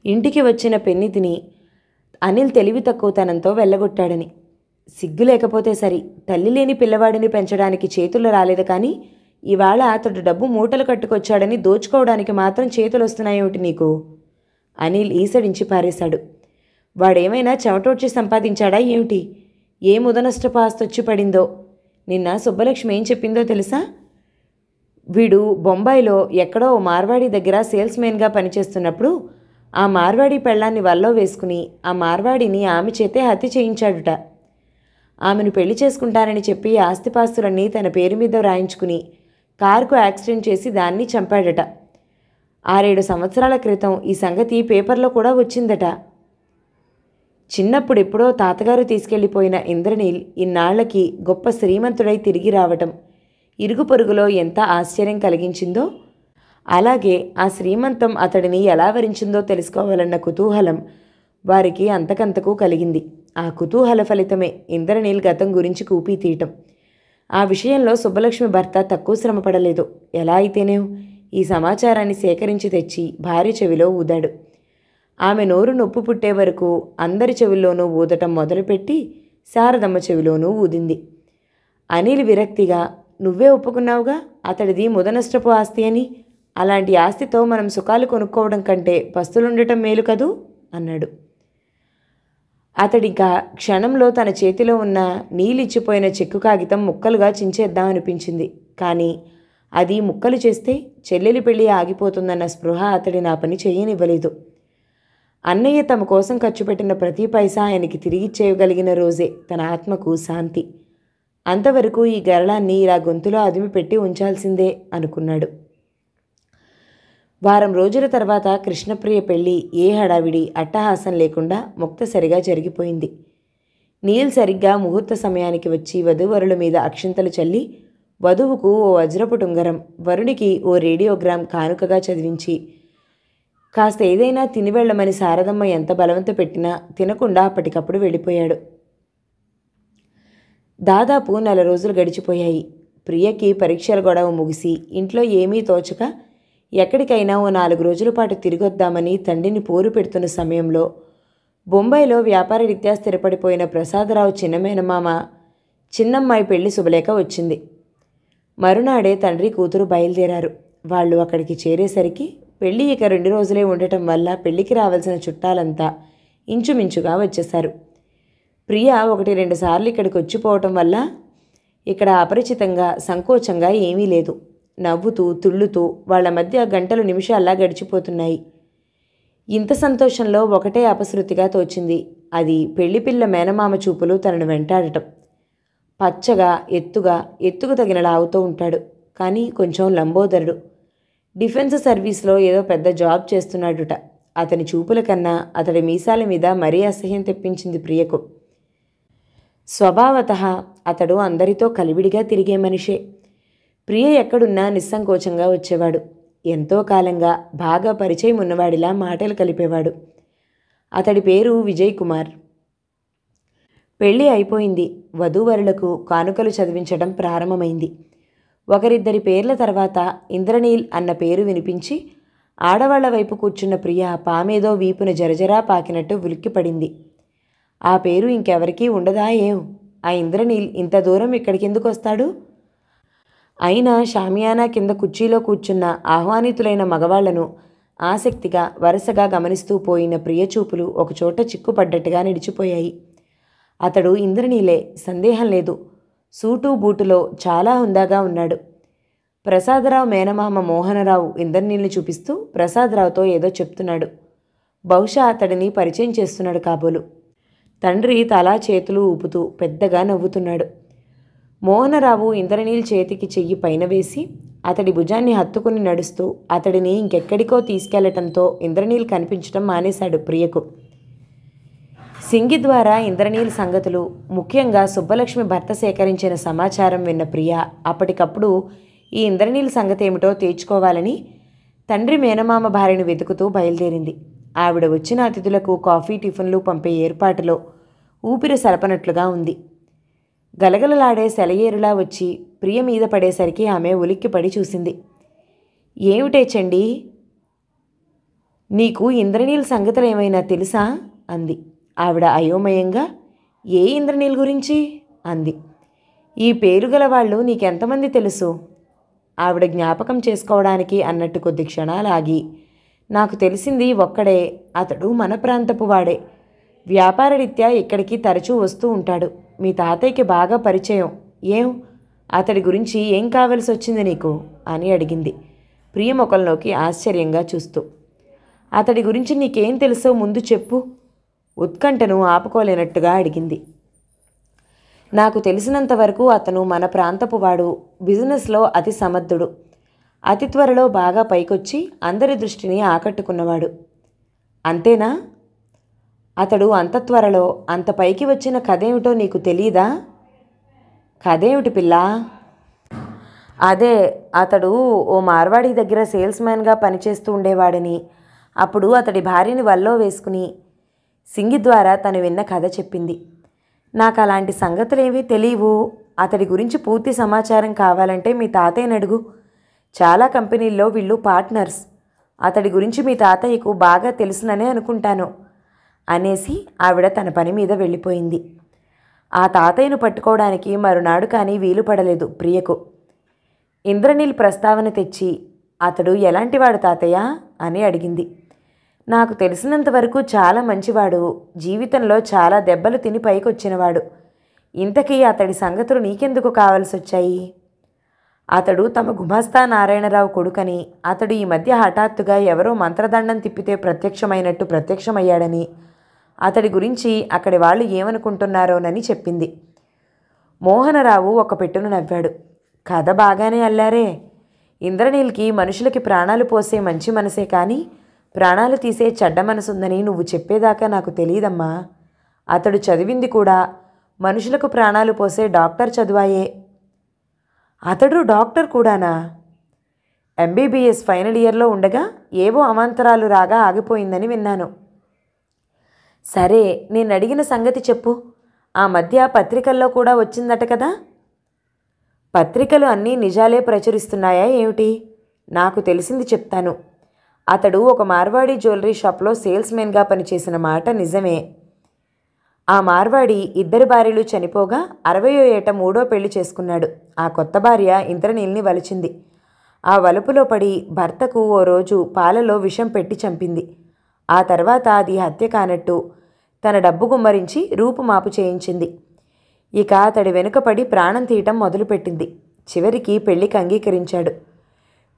ఇంటికి వచ్చిన పెన్నితిని అనిల్ తెలివి తక్కువతనంతో వెళ్ళగొట్టాడని. సిగ్గు లేకపోతే సరి, తల్లి లేని పిల్లవాడిని పెంచడానికి చేతులు రాలేదు కానీ ఇవాళ అతడు డబ్బు మూటలు కట్టుకొచ్చాడని దోచుకోవడానికి మాత్రం చేతులు వస్తున్నాయేమిటి నీకు? అనిల్ ఈసడించి పారేశాడు. వాడేమైనా చెమటోడ్చి సంపాదించాడా ఏమిటి? ఏ ముదనష్టపు ఆస్తొచ్చి పడిందో? నిన్న సుబ్బలక్ష్మి ఏం చెప్పిందో తెలుసా? వీడు బొంబాయిలో ఎక్కడో ఓ మార్వాడి దగ్గర సేల్స్మెన్గా పనిచేస్తున్నప్పుడు ఆ మార్వాడి పెళ్ళాన్ని వల్లో వేసుకుని ఆ మార్వాడిని ఆమె చేతే హత్య చేయించాడుట. ఆమెను పెళ్లి చేసుకుంటానని చెప్పి ఆస్తిపాస్తులన్నీ తన పేరు మీద వ్రాయించుకుని కారుకు యాక్సిడెంట్ చేసి దాన్ని చంపాడట. 6-7 సంవత్సరాల క్రితం ఈ సంగతి పేపర్లో కూడా వచ్చిందట. చిన్నప్పుడెప్పుడో తాతగారు తీసుకెళ్లిపోయిన ఇంద్రనీల్ ఇన్నాళ్లకి గొప్ప శ్రీమంతుడై తిరిగి రావటం ఇరుగు పొరుగులో ఎంత ఆశ్చర్యం కలిగించిందో, అలాగే ఆ శ్రీమంతం అతడిని ఎలా వరించిందో తెలుసుకోవాలన్న కుతూహలం వారికి అంతకంతకు కలిగింది. ఆ కుతూహల ఫలితమే ఇంద్రనీల్ గతం గురించి కూపీ తీయటం. ఆ విషయంలో సుబ్బలక్ష్మి భర్త తక్కువ శ్రమపడలేదు. ఎలా అయితేనేం ఈ సమాచారాన్ని సేకరించి తెచ్చి భార్య చెవిలో ఊదాడు. ఆమె నోరు నొప్పి పుట్టే వరకు అందరి చెవుల్లోనూ ఊదటం మొదలుపెట్టి శారదమ్మ చెవిలోనూ ఊదింది. అనిల్ విరక్తిగా, నువ్వే ఒప్పుకున్నావుగా అతడిది ముదనష్టపు ఆస్తి అని. అలాంటి ఆస్తితో మనం సుఖాలు కొనుక్కోవడం కంటే పస్తులుండటం మేలు కదూ అన్నాడు. అతడిక క్షణంలో తన చేతిలో ఉన్న నీలిచ్చిపోయిన చెక్కు కాగితం ముక్కలుగా చించేద్దామనిపించింది. కానీ అది ముక్కలు చేస్తే చెల్లెలి పెళ్ళి ఆగిపోతుందన్న స్పృహ అతడిని ఆ పని చేయనివ్వలేదు. అన్నయ్య తమ కోసం ఖర్చు పెట్టిన ప్రతి పైసా ఆయనకి తిరిగిచ్చేయగలిగిన రోజే తన ఆత్మకు శాంతి. అంతవరకు ఈ గరళాన్ని ఇలా గొంతులో అదిమి పెట్టి ఉంచాల్సిందే అనుకున్నాడు. వారం రోజుల తర్వాత కృష్ణప్రియ పెళ్లి ఏ హడావిడి అట్టహాసం లేకుండా ముక్తసరిగా జరిగిపోయింది. నీల్ సరిగ్గా ముహూర్త సమయానికి వచ్చి వధూవరుల మీద అక్షింతలు చల్లి వధువుకు ఓ వజ్రపు టుంగరం, వరునికి ఓ రేడియోగ్రామ్ కానుకగా చదివించి కాస్త ఏదైనా తిని వెళ్ళమని శారదమ్మ ఎంత బలవంత పెట్టినా తినకుండా అప్పటికప్పుడు వెళ్ళిపోయాడు. దాదాపు 4 రోజులు గడిచిపోయాయి. ప్రియకి పరీక్షల గొడవ ముగిసి ఇంట్లో ఏమీ తోచక ఎక్కడికైనా ఓ 4 రోజుల పాటు తిరిగొద్దామని తండ్రిని పోరు పెడుతున్న సమయంలో బొంబాయిలో వ్యాపార రీత్యా స్థిరపడిపోయిన ప్రసాదరావు చిన్న మేనమామ చిన్నమ్మాయి పెళ్లి శుభలేఖ వచ్చింది. మరునాడే తండ్రి కూతురు బయలుదేరారు. వాళ్ళు అక్కడికి చేరేసరికి పెళ్లి ఇక 2 రోజులే ఉండటం వల్ల పెళ్లికి రావాల్సిన చుట్టాలంతా ఇంచుమించుగా వచ్చేశారు. ప్రియ 1-2 సార్లు ఇక్కడికి వచ్చిపోవటం వల్ల ఇక్కడ అపరిచితంగా సంకోచంగా ఏమీ లేదు. నవ్వుతూ తుళ్ళుతూ వాళ్ల మధ్య గంటలు నిమిషాల్లా గడిచిపోతున్నాయి. ఇంత సంతోషంలో ఒకటే అపశృతిగా తోచింది. అది పెళ్లిపిల్ల మేనమామ చూపులు తనను వెంటాడటం. పచ్చగా ఎత్తుకు తగిన లావుతో ఉంటాడు. కానీ కొంచెం లంబోదరుడు. డిఫెన్స్ సర్వీస్లో ఏదో పెద్ద జాబ్ చేస్తున్నాడుట. అతని చూపుల కన్నా అతడి మీసాల మీద మరీ అసహ్యం తెప్పించింది ప్రియకు. స్వభావతః అతడు అందరితో కలివిడిగా తిరిగే మనిషే. ప్రియ ఎక్కడున్నా నిస్సంకోచంగా వచ్చేవాడు. ఎంతో కాలంగా బాగా పరిచయం ఉన్నవాడిలా మాటలు కలిపేవాడు. అతడి పేరు విజయ్ కుమార్. పెళ్ళి అయిపోయింది. వధూవరులకు కానుకలు చదివించడం ప్రారంభమైంది. ఒకరిద్దరి పేర్ల తర్వాత ఇంద్రనీల్ అన్న పేరు వినిపించి ఆడవాళ్ల వైపు కూర్చున్న ప్రియ పామేదో వీపున జరజరా పాకినట్టు ఉలిక్కిపడింది. ఆ పేరు ఇంకెవరికీ ఉండదా ఏం? ఆ ఇంద్రనీల్ ఇంత దూరం ఇక్కడికెందుకు వస్తాడు? అయినా షామియానా కింద కుర్చీలో కూర్చున్న ఆహ్వానితులైన మగవాళ్లను ఆసక్తిగా వరుసగా గమనిస్తూ పోయిన ప్రియచూపులు ఒకచోట చిక్కుపడ్డట్టుగా నిడిచిపోయాయి. అతడు ఇంద్రనీలే, సందేహం లేదు. సూటు బూటులో చాలా హుందాగా ఉన్నాడు. ప్రసాదరావు మేనమామ మోహనరావు ఇంద్రనీల్ని చూపిస్తూ ప్రసాదరావుతో ఏదో చెప్తున్నాడు. బహుశా అతడిని పరిచయం చేస్తున్నాడు కాబోలు. తండ్రి తలా చేతులు ఊపుతూ పెద్దగా నవ్వుతున్నాడు. మోహనరావు ఇంద్రనీల్ చేతికి చెయ్యి పైన వేసి అతడి భుజాన్ని హత్తుకుని నడుస్తూ అతడిని ఇంకెక్కడికో తీసుకెళ్లటంతో ఇంద్రనీల్ కనిపించడం మానేశాడు ప్రియకు. సింగి ద్వారా ఇంద్రనీల్ సంగతులు, ముఖ్యంగా సుబ్బలక్ష్మి భర్త సేకరించిన సమాచారం విన్న ప్రియ అప్పటికప్పుడు ఈ ఇంద్రనీల్ సంగతి ఏమిటో తేల్చుకోవాలని తండ్రి మేనమామ భార్యను వెతుకుతూ బయలుదేరింది. ఆవిడ వచ్చిన అతిథులకు కాఫీ టిఫిన్లు పంపే ఏర్పాటులో ఊపిరి సలపనట్లుగా ఉంది. గలగలలాడే సెలయేరులా వచ్చి ప్రియ మీద పడేసరికి ఆమె ఉలిక్కిపడి చూసింది. ఏమిటే చండి, నీకు ఇంద్రనీల్ సంగతులు ఏమైనా తెలుసా అంది. ఆవిడ అయోమయంగా, ఏ ఇంద్రనీల్ గురించి అంది. ఈ పేరు గల వాళ్ళు నీకెంతమంది తెలుసు? ఆవిడ జ్ఞాపకం చేసుకోవడానికి అన్నట్టు కొద్ది క్షణాలాగి, నాకు తెలిసింది ఒక్కడే, అతడు మన ప్రాంతపు వాడే. వ్యాపారరీత్యా ఇక్కడికి తరచూ వస్తూ ఉంటాడు. మీ తాతయ్యకి బాగా పరిచయం. ఏం అతడి గురించి ఏం కావలసి వచ్చింది నీకు అని అడిగింది ప్రియ ముఖంలోకి ఆశ్చర్యంగా చూస్తూ. అతడి గురించి నీకేం తెలుసో ముందు చెప్పు, ఉత్కంఠను ఆపుకోలేనట్టుగా అడిగింది. నాకు తెలిసినంతవరకు అతను మన ప్రాంతపు వాడు, బిజినెస్లో అతి సమర్థుడు, అతి త్వరలో బాగా పైకొచ్చి అందరి దృష్టిని ఆకట్టుకున్నవాడు. అంతేనా? అతడు అంత త్వరలో అంత పైకి వచ్చిన కథేమిటో నీకు తెలీదా? కథేమిటి పిల్లా? అదే, అతడు ఓ మార్వాడి దగ్గర సేల్స్మ్యాన్గా పనిచేస్తూ ఉండేవాడని, అప్పుడు అతడి భార్యని వల్లో వేసుకుని సింగి ద్వారా తను విన్న కథ చెప్పింది. నాకు అలాంటి సంగతులేవీ తెలియవు. అతడి గురించి పూర్తి సమాచారం కావాలంటే మీ తాతయ్యని అడుగు. చాలా కంపెనీల్లో వీళ్ళు పార్ట్నర్స్. అతడి గురించి మీ తాతయ్యకు బాగా తెలుసుననే అనుకుంటాను అనేసి ఆవిడ తన పని మీద వెళ్ళిపోయింది. ఆ తాతయ్యను పట్టుకోవడానికి మరునాడు కానీ వీలు పడలేదు ప్రియకు. ఇంద్రనీల్ ప్రస్తావన తెచ్చి, అతడు ఎలాంటివాడు తాతయ్య అని అడిగింది. నాకు తెలిసినంతవరకు చాలా మంచివాడు, జీవితంలో చాలా దెబ్బలు తిని పైకొచ్చినవాడు. ఇంతకీ అతడి సంగతులు నీకెందుకు కావలసి వచ్చాయి? అతడు తమ గుమాస్తా నారాయణరావు కొడుకని, అతడు ఈ మధ్య హఠాత్తుగా ఎవరో మంత్రదండం తిప్పితే ప్రత్యక్షమైనట్టు ప్రత్యక్షమయ్యాడని, అతడి గురించి అక్కడి వాళ్ళు ఏమనుకుంటున్నారోనని చెప్పింది. మోహనరావు ఒక పెట్టును నవ్వాడు. కథ బాగానే అల్లారే. ఇంద్రనీల్కి మనుషులకి ప్రాణాలు పోసే మంచి మనసే కానీ ప్రాణాలు తీసే చెడ్డ మనసుందని నువ్వు చెప్పేదాకా నాకు తెలియదమ్మా. అతడు చదివింది కూడా మనుషులకు ప్రాణాలు పోసే డాక్టర్ చదువాయే. అతడు డాక్టర్ కూడానా? ఎంబీబీఎస్ ఫైనల్ ఇయర్లో ఉండగా ఏవో అవాంతరాలు రాగా ఆగిపోయిందని విన్నాను. సరే, నేను అడిగిన సంగతి చెప్పు. ఆ మధ్య పత్రికల్లో కూడా వచ్చిందట కదా? పత్రికలు అన్నీ నిజాలే ప్రచురిస్తున్నాయా ఏమిటి? నాకు తెలిసింది చెప్తాను. అతడు ఒక మార్వాడి జ్యువెలరీ షాప్లో సేల్స్మెన్గా పనిచేసిన మాట నిజమే. ఆ మార్వాడి 2 భార్యలు చనిపోగా 60వ ఏట 3వ పెళ్లి చేసుకున్నాడు. ఆ కొత్త భార్య ఇంద్రనీల్ని వలిచింది. ఆ వలుపులో పడి భర్తకు ఓ రోజు పాలలో విషం పెట్టి చంపింది. ఆ తర్వాత అది హత్య కానట్టు తన డబ్బు గుమ్మరించి రూపుమాపు చేయించింది. ఇక అతడి వెనుకపడి ప్రాణం తీయటం మొదలుపెట్టింది. చివరికి పెళ్లికి అంగీకరించాడు.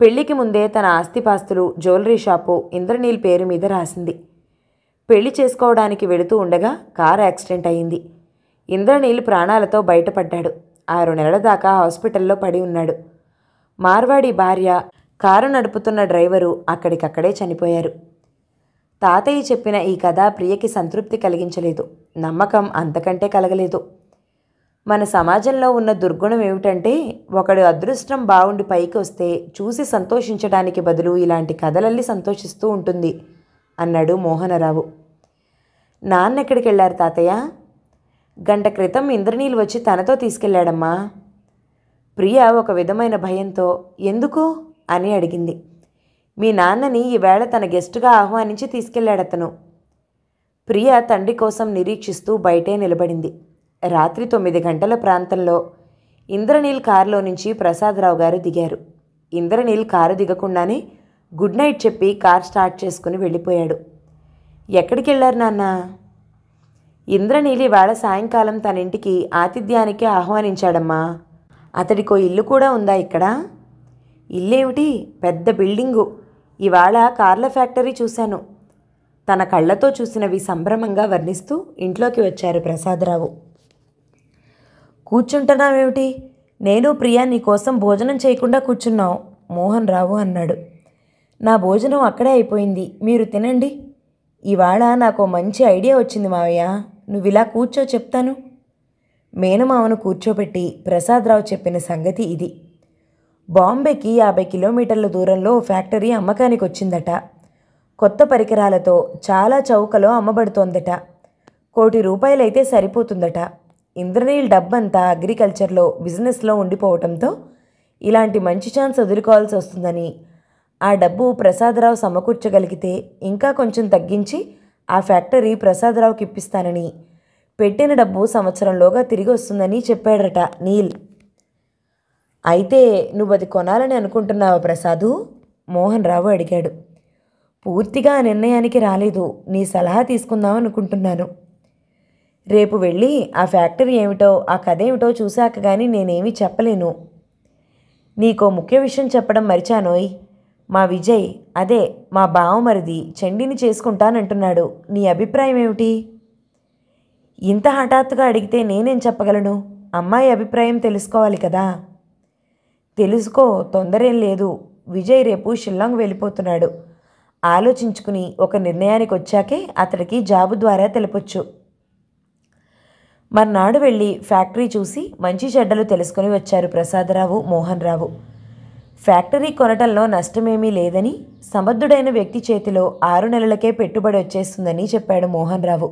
పెళ్లికి ముందే తన ఆస్తిపాస్తులు, జ్యువెలరీ షాపు ఇంద్రనీల్ పేరు మీద రాసింది. పెళ్లి చేసుకోవడానికి వెళుతూ ఉండగా కారు యాక్సిడెంట్ అయింది. ఇంద్రనీల్ ప్రాణాలతో బయటపడ్డాడు. 6 నెలల దాకా హాస్పిటల్లో పడి ఉన్నాడు. మార్వాడి భార్య, కారు నడుపుతున్న డ్రైవరు అక్కడికక్కడే చనిపోయారు. తాతయ్య చెప్పిన ఈ కథ ప్రియకి సంతృప్తి కలిగించలేదు, నమ్మకం అంతకంటే కలగలేదు. మన సమాజంలో ఉన్న దుర్గుణం ఏమిటంటే, ఒకడు అదృష్టం బాగుండి పైకి వస్తే చూసి సంతోషించడానికి బదులు ఇలాంటి కథలల్లి సంతోషిస్తూ ఉంటుంది అన్నాడు మోహనరావు. నాన్న ఎక్కడికి వెళ్ళారు తాతయ్య? గంట క్రితం ఇంద్రనీల్ వచ్చి తనతో తీసుకెళ్లాడమ్మా. ప్రియ ఒక విధమైన భయంతో ఎందుకు అని అడిగింది. మీ నాన్నని ఈవేళ తన గెస్టుగా ఆహ్వానించి తీసుకెళ్లాడతను. ప్రియ తండ్రి కోసం నిరీక్షిస్తూ బయటే నిలబడింది. రాత్రి 9 గంటల ప్రాంతంలో ఇంద్రనీల్ కారులో నుంచి ప్రసాదరావు గారు దిగారు. ఇంద్రనీల్ కారు దిగకుండానే గుడ్ నైట్ చెప్పి కార్ స్టార్ట్ చేసుకుని వెళ్ళిపోయాడు. ఎక్కడికి వెళ్ళారు నాన్న? ఇంద్రనీల్ ఇవాళ సాయంకాలం తన ఇంటికి ఆతిథ్యానికి ఆహ్వానించాడమ్మా. అతడికో ఇల్లు కూడా ఉందా ఇక్కడ? ఇల్లేమిటి, పెద్ద బిల్డింగు. ఇవాళ కార్ల ఫ్యాక్టరీ చూశాను. తన కళ్ళతో చూసినవి సంభ్రమంగా వర్ణిస్తూ ఇంట్లోకి వచ్చారు ప్రసాదరావు. కూర్చుంటున్నావేమిటి? నేను ప్రియా నీకోసం భోజనం చేయకుండా కూర్చున్నావు మోహన్ రావు అన్నాడు. నా భోజనం అక్కడే అయిపోయింది, మీరు తినండి. ఇవాళ నాకు మంచి ఐడియా వచ్చింది మావయ్య, నువ్వు ఇలా కూర్చో చెప్తాను. మేనమామను కూర్చోబెట్టి ప్రసాదరావు చెప్పిన సంగతి ఇది. బాంబేకి 50 కిలోమీటర్ల దూరంలో ఫ్యాక్టరీ అమ్మకానికి వచ్చిందట. కొత్త పరికరాలతో చాలా చౌకలో అమ్మబడుతోందట. 1 కోటి రూపాయలైతే సరిపోతుందట. ఇంద్రనీల్ డబ్బంతా అగ్రికల్చర్లో, బిజినెస్లో ఉండిపోవటంతో ఇలాంటి మంచి ఛాన్స్ వదులుకోవాల్సి వస్తుందని, ఆ డబ్బు ప్రసాదరావు సమకూర్చగలిగితే ఇంకా కొంచెం తగ్గించి ఆ ఫ్యాక్టరీ ప్రసాదరావుకి ఇప్పిస్తానని, పెట్టిన డబ్బు సంవత్సరంలోగా తిరిగి వస్తుందని చెప్పాడట నీల్. అయితే నువ్వు అది కొనాలని అనుకుంటున్నావా ప్రసాదు? మోహన్ రావు అడిగాడు. పూర్తిగా ఆ నిర్ణయానికి రాలేదు, నీ సలహా తీసుకుందాం అనుకుంటున్నాను. రేపు వెళ్ళి ఆ ఫ్యాక్టరీ ఏమిటో ఆ కథ ఏమిటో చూశాక కానీ నేనేమీ చెప్పలేను. నీకో ముఖ్య విషయం చెప్పడం మరిచానోయ్. మా విజయ్, అదే మా బావమరిది చండిని చేసుకుంటానంటున్నాడు. నీ అభిప్రాయం ఏమిటి? ఇంత హఠాత్తుగా అడిగితే నేనేం చెప్పగలను? అమ్మాయి అభిప్రాయం తెలుసుకోవాలి కదా. తెలుసుకో, తొందరేం లేదు. విజయ్ రేపు షిల్లాంగ్ వెళ్ళిపోతున్నాడు. ఆలోచించుకుని ఒక నిర్ణయానికి వచ్చాకే అతడికి జాబు ద్వారా తెలపొచ్చు. మర్నాడు వెళ్ళి ఫ్యాక్టరీ చూసి మంచి చెడ్డలు తెలుసుకుని వచ్చారు ప్రసాదరావు, మోహన్ రావు. ఫ్యాక్టరీ కొనటంలో నష్టమేమీ లేదని, సమర్థుడైన వ్యక్తి చేతిలో 6 నెలలకే పెట్టుబడి వచ్చేస్తుందని చెప్పాడు మోహన్ రావు.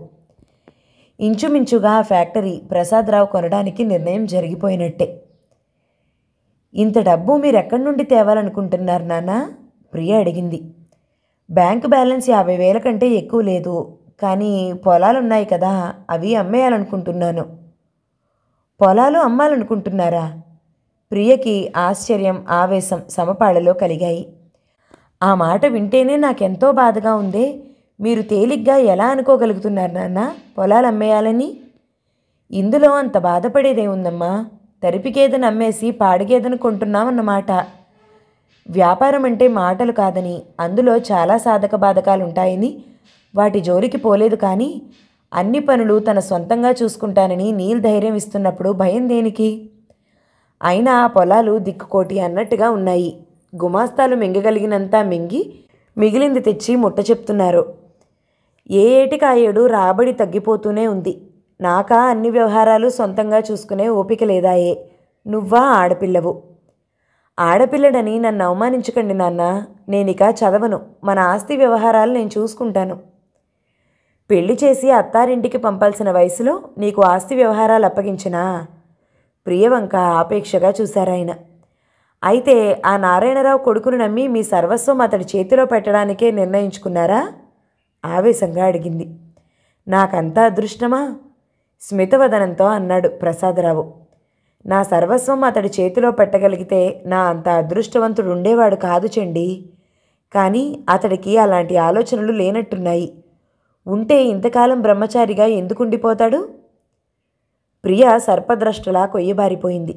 ఇంచుమించుగా ఆ ఫ్యాక్టరీ ప్రసాదరావు కొనడానికి నిర్ణయం జరిగిపోయినట్టే. ఇంత డబ్బు మీరెక్కడి నుండి తేవాలనుకుంటున్నారు నాన్న? ప్రియ అడిగింది. బ్యాంకు బ్యాలెన్స్ 50,000 కంటే ఎక్కువ లేదు. కానీ పొలాలున్నాయి కదా, అవి అమ్మేయాలనుకుంటున్నాను. పొలాలు అమ్మాలనుకుంటున్నారా? ప్రియకి ఆశ్చర్యం, ఆవేశం సమపాళలో కలిగాయి. ఆ మాట వింటేనే నాకెంతో బాధగా ఉందే. మీరు తేలిగ్గా ఎలా అనుకోగలుగుతున్నారు నాన్న పొలాలు అమ్మేయాలని? ఇందులో అంత బాధపడేదేముందమ్మా? తరిపిగేదను అమ్మేసి పాడిగేదను కొంటున్నామన్నమాట. వ్యాపారం అంటే మాటలు కాదని, అందులో చాలా సాధక బాధకాలుంటాయని వాటి జోలికి పోలేదు. కానీ అన్ని పనులు తన సొంతంగా చూసుకుంటానని నీల్ ధైర్యం ఇస్తున్నప్పుడు భయం దేనికి? అయినా ఆ పొలాలు దిక్కుకోటి అన్నట్టుగా ఉన్నాయి. గుమాస్తాలు మింగగలిగినంత మింగి మిగిలింది తెచ్చి ముట్ట చెప్తున్నారు. ఏ ఏటికి ఆ ఏడు రాబడి తగ్గిపోతూనే ఉంది. నాకా అన్ని వ్యవహారాలు సొంతంగా చూసుకునే ఓపిక లేదాయే? నువ్వా ఆడపిల్లవు. ఆడపిల్లడని నన్ను అవమానించకండి నాన్న. నేనిక చదవను. మన ఆస్తి వ్యవహారాలు నేను చూసుకుంటాను. పెళ్లి చేసి అత్తారింటికి పంపాల్సిన వయసులో నీకు ఆస్తి వ్యవహారాలు అప్పగించినా? ప్రియవంక ఆపేక్షగా చూశారాయన. అయితే ఆ నారాయణరావు కొడుకును నమ్మి మీ సర్వస్వం అతడి చేతిలో పెట్టడానికే నిర్ణయించుకున్నారా? ఆవేశంగా అడిగింది. నాకంతా అదృష్టమా? స్మితవదనంతో అన్నాడు ప్రసాదరావు. నా సర్వస్వం అతడి చేతిలో పెట్టగలిగితే నా అంత అదృష్టవంతుడు ఉండేవాడు కాదు చండి. కానీ అతడికి అలాంటి ఆలోచనలు లేనట్టున్నాయి. ఉంటే ఇంతకాలం బ్రహ్మచారిగా ఎందుకుండిపోతాడు? ప్రియ సర్పద్రష్టలా కొయ్యబారిపోయింది.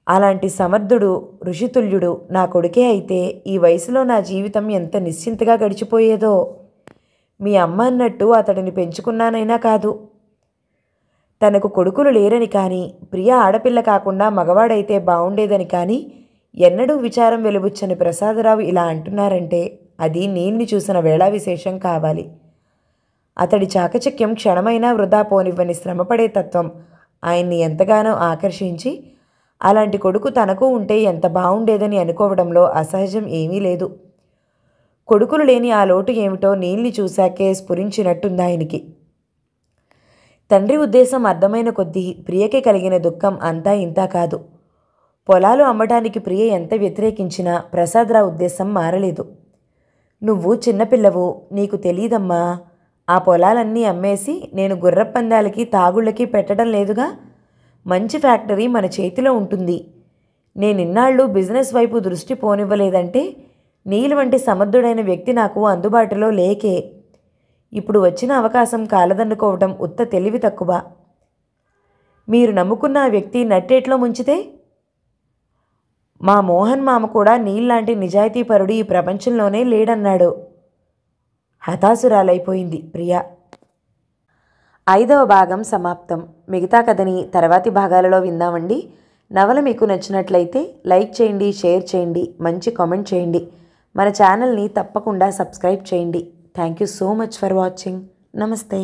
అలాంటి సమర్థుడు, ఋషితుల్యుడు నా కొడుకే అయితే ఈ వయసులో నా జీవితం ఎంత నిశ్చింతగా గడిచిపోయేదో. మీ అమ్మ అన్నట్టు అతడిని పెంచుకున్నానైనా కాదు. తనకు కొడుకులు లేరని కానీ, ప్రియ ఆడపిల్ల కాకుండా మగవాడైతే బావుండేదని కానీ ఎన్నడూ విచారం వెలుబుచ్చని ప్రసాదరావు ఇలా అంటున్నారంటే అది నీల్ని చూసిన వేళా విశేషం కావాలి. అతడి చాకచక్యం క్షణమైనా వృధా పోనివ్వని శ్రమపడే తత్వం ఆయన్ని ఎంతగానో ఆకర్షించి, అలాంటి కొడుకు తనకు ఉంటే ఎంత బావుండేదని అనుకోవడంలో అసహజం ఏమీ లేదు. కొడుకులు లేని ఆ లోటు ఏమిటో నీల్ని చూశాకే స్ఫురించినట్టుందాయనికి. తండ్రి ఉద్దేశం అర్థమైన కొద్దీ ప్రియకి కలిగిన దుఃఖం అంతా ఇంతా కాదు. పొలాలు అమ్మటానికి ప్రియ ఎంత వ్యతిరేకించినా ప్రసాదరావు ఉద్దేశం మారలేదు. నువ్వు చిన్నపిల్లవు, నీకు తెలీదమ్మా. ఆ పొలాలన్నీ అమ్మేసి నేను గుర్రపందాలకి తాగుళ్ళకి పెట్టడం లేదుగా. మంచి ఫ్యాక్టరీ మన చేతిలో ఉంటుంది. నేనిన్నాళ్ళు బిజినెస్ వైపు దృష్టి పోనివ్వలేదంటే నీల్ వంటి సమర్థుడైన వ్యక్తి నాకు అందుబాటులో లేకే. ఇప్పుడు వచ్చిన అవకాశం కాలదన్నుకోవడం ఉత్త తెలివి తక్కువ. మీరు నమ్ముకున్న ఆ వ్యక్తి నట్టేట్లో ముంచితే? మా మోహన్ మామ కూడా నీళ్ళలాంటి నిజాయితీపరుడు ఈ ప్రపంచంలోనే లేడన్నాడు. హతాశురాలైపోయింది ప్రియ. 5వ భాగం సమాప్తం. మిగతా కథని తర్వాతి భాగాలలో విందామండి. నవల మీకు నచ్చినట్లయితే లైక్ చేయండి, షేర్ చేయండి, మంచి కామెంట్ చేయండి. మన ఛానల్ని తప్పకుండా సబ్స్క్రైబ్ చేయండి. Thank you so much for watching. నమస్తే.